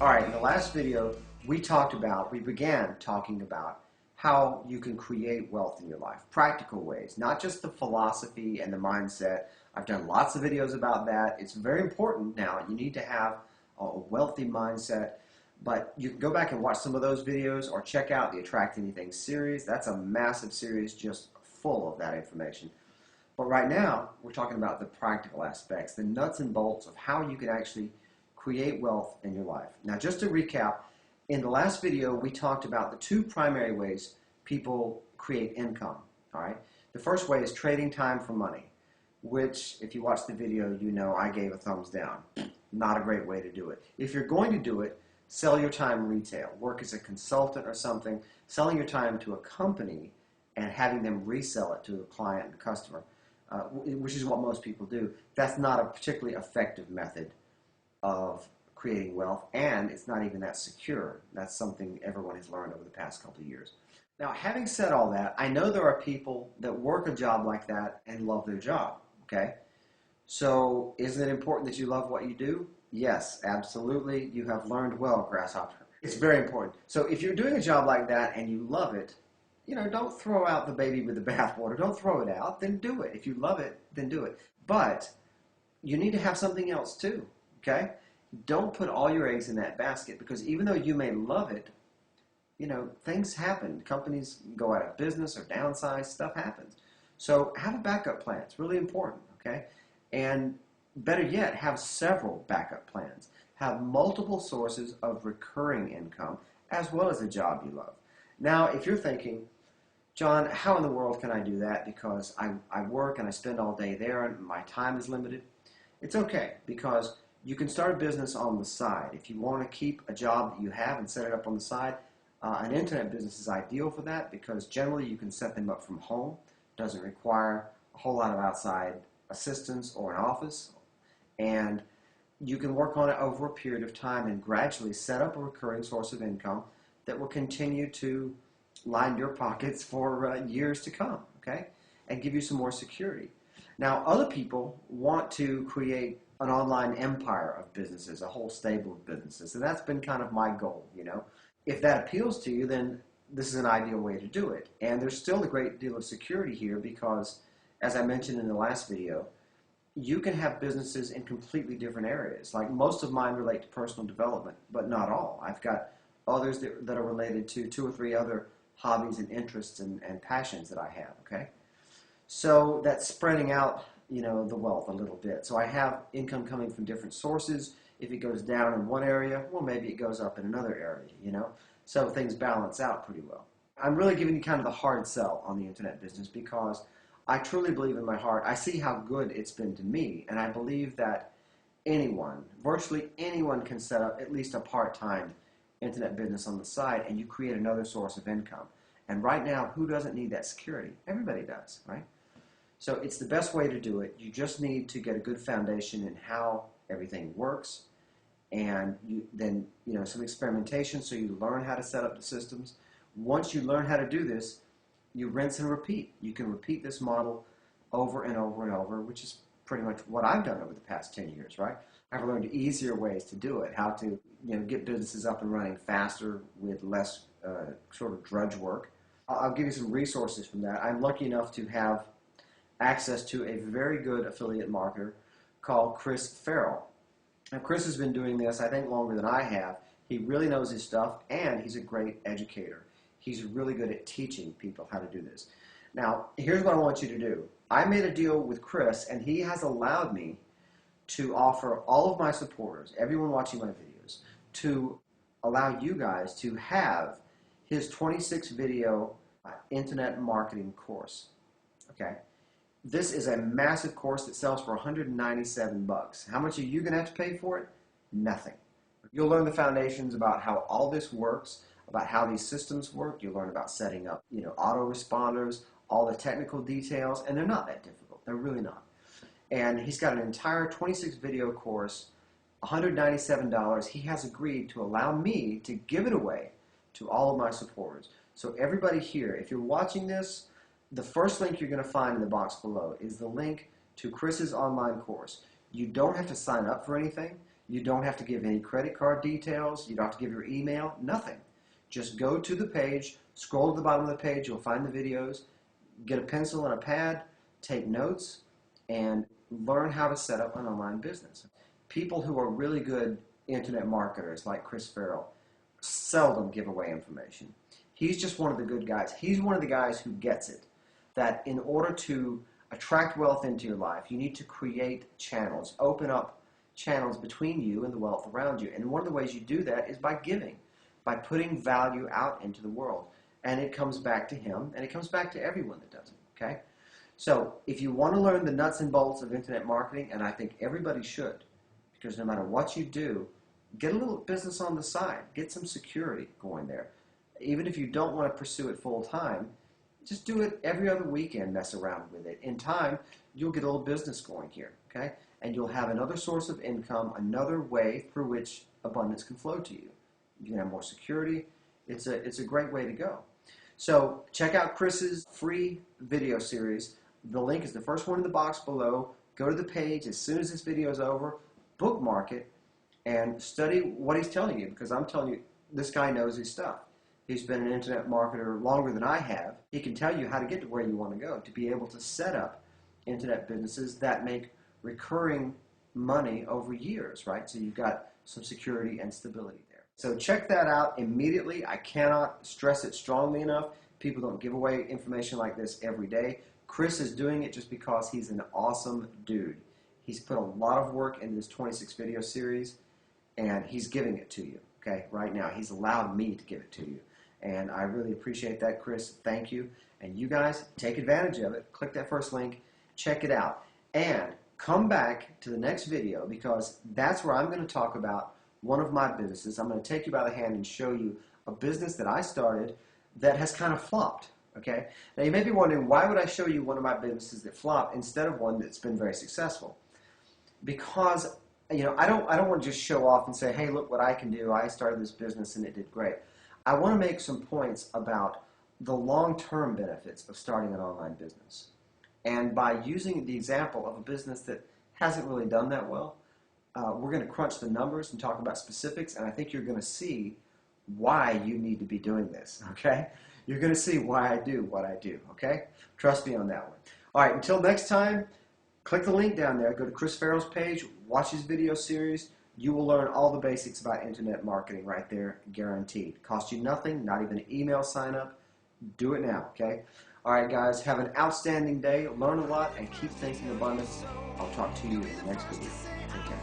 All right, in the last video, we began talking about how you can create wealth in your life, practical ways, not just the philosophy and the mindset. I've done lots of videos about that. It's very important now. You need to have a wealthy mindset, but you can go back and watch some of those videos or check out the Attract Anything series. That's a massive series just full of that information. But right now, we're talking about the practical aspects, the nuts and bolts of how you can actually create wealth in your life. Now, just to recap, in the last video, we talked about the two primary ways people create income, all right? The first way is trading time for money, which, if you watch the video, you know I gave a thumbs down. Not a great way to do it. If you're going to do it, sell your time retail. Work as a consultant or something, selling your time to a company and having them resell it to a client and customer, which is what most people do. That's not a particularly effective method of creating wealth, and it's not even that secure. That's something everyone has learned over the past couple of years. Now, having said all that, I know there are people that work a job like that and love their job, okay? So, isn't it important that you love what you do? Yes, absolutely. You have learned well, Grasshopper. It's very important. So, if you're doing a job like that and you love it, you know, don't throw out the baby with the bathwater. Don't throw it out, then do it. If you love it, then do it. But you need to have something else too. Okay? Don't put all your eggs in that basket, because even though you may love it, you know, things happen. Companies go out of business or downsize, stuff happens. So have a backup plan. It's really important, okay? And better yet, have several backup plans. Have multiple sources of recurring income as well as a job you love. Now, if you're thinking, John, how in the world can I do that? Because I work and I spend all day there and my time is limited. It's okay, because you can start a business on the side. If you want to keep a job that you have and set it up on the side, an internet business is ideal for that, because generally you can set them up from home. It doesn't require a whole lot of outside assistance or an office. And you can work on it over a period of time and gradually set up a recurring source of income that will continue to line your pockets for years to come, okay? And give you some more security. Now, other people want to create an online empire of businesses, a whole stable of businesses, and that's been kind of my goal, you know. If that appeals to you, then this is an ideal way to do it. And there's still a great deal of security here because, as I mentioned in the last video, you can have businesses in completely different areas. Like, most of mine relate to personal development, but not all. I've got others that are related to 2 or 3 other hobbies and interests and passions that I have, okay? So that's spreading out, you know, the wealth a little bit. So I have income coming from different sources. If it goes down in one area, well, maybe it goes up in another area, you know? So things balance out pretty well. I'm really giving you kind of the hard sell on the internet business because I truly believe in my heart. I see how good it's been to me, and I believe that anyone, virtually anyone, can set up at least a part-time internet business on the side, and you create another source of income. And right now, who doesn't need that security? Everybody does, right? So it's the best way to do it. You just need to get a good foundation in how everything works, and then some experimentation so you learn how to set up the systems. Once you learn how to do this, you rinse and repeat. You can repeat this model over and over and over, which is pretty much what I've done over the past 10 years, right? I've learned easier ways to do it, how to get businesses up and running faster with less sort of drudge work. I'll give you some resources from that. I'm lucky enough to have access to a very good affiliate marketer called Chris Farrell. Now, Chris has been doing this, I think, longer than I have. He really knows his stuff, and he's a great educator. He's really good at teaching people how to do this. Now, here's what I want you to do. I made a deal with Chris, and he has allowed me to offer all of my supporters, everyone watching my videos, to allow you guys to have his 26-video internet marketing course. Okay? This is a massive course that sells for $197. How much are you going to have to pay for it? Nothing. You'll learn the foundations about how all this works, about how these systems work. You'll learn about setting up, autoresponders, all the technical details, and they're not that difficult. They're really not. And he's got an entire 26-video course, $197. He has agreed to allow me to give it away to all of my supporters. So everybody here, if you're watching this, the first link you're going to find in the box below is the link to Chris's online course. You don't have to sign up for anything. You don't have to give any credit card details. You don't have to give your email, nothing. Just go to the page, scroll to the bottom of the page, you'll find the videos, get a pencil and a pad, take notes, and learn how to set up an online business. People who are really good internet marketers like Chris Farrell seldom give away information. He's just one of the good guys. He's one of the guys who gets it, that in order to attract wealth into your life, you need to create channels, open up channels between you and the wealth around you. And one of the ways you do that is by giving, by putting value out into the world. And it comes back to him, and it comes back to everyone that does it, okay? So if you want to learn the nuts and bolts of internet marketing, and I think everybody should, because no matter what you do, get a little business on the side. Get some security going there. Even if you don't want to pursue it full time, just do it every other weekend, mess around with it. In time, you'll get a little business going here, okay? And you'll have another source of income, another way through which abundance can flow to you. You can have more security. It's a great way to go. So check out Chris's free video series. The link is the first one in the box below. Go to the page as soon as this video is over, bookmark it, and study what he's telling you, because I'm telling you, this guy knows his stuff. He's been an internet marketer longer than I have. He can tell you how to get to where you want to go, to be able to set up internet businesses that make recurring money over years, right? So you've got some security and stability there. So check that out immediately. I cannot stress it strongly enough. People don't give away information like this every day. Chris is doing it just because he's an awesome dude. He's put a lot of work into this 26 video series, and he's giving it to you, okay, right now. He's allowed me to give it to you. And I really appreciate that, Chris. Thank you. And you guys, take advantage of it. Click that first link. Check it out. And come back to the next video, because that's where I'm going to talk about one of my businesses. I'm going to take you by the hand and show you a business that I started that has kind of flopped. Okay? Now you may be wondering, why would I show you one of my businesses that flopped instead of one that's been very successful? Because, you know, I don't want to just show off and say, hey, look what I can do. I started this business and it did great. I want to make some points about the long-term benefits of starting an online business. And by using the example of a business that hasn't really done that well, we're going to crunch the numbers and talk about specifics, and I think you're going to see why you need to be doing this, okay? You're going to see why I do what I do, okay? Trust me on that one. All right, until next time, click the link down there. Go to Chris Farrell's page, watch his video series. You will learn all the basics about internet marketing right there, guaranteed. Cost you nothing, not even an email sign up. Do it now, okay? All right, guys, have an outstanding day. Learn a lot and keep thinking abundance. I'll talk to you in the next video. Take care.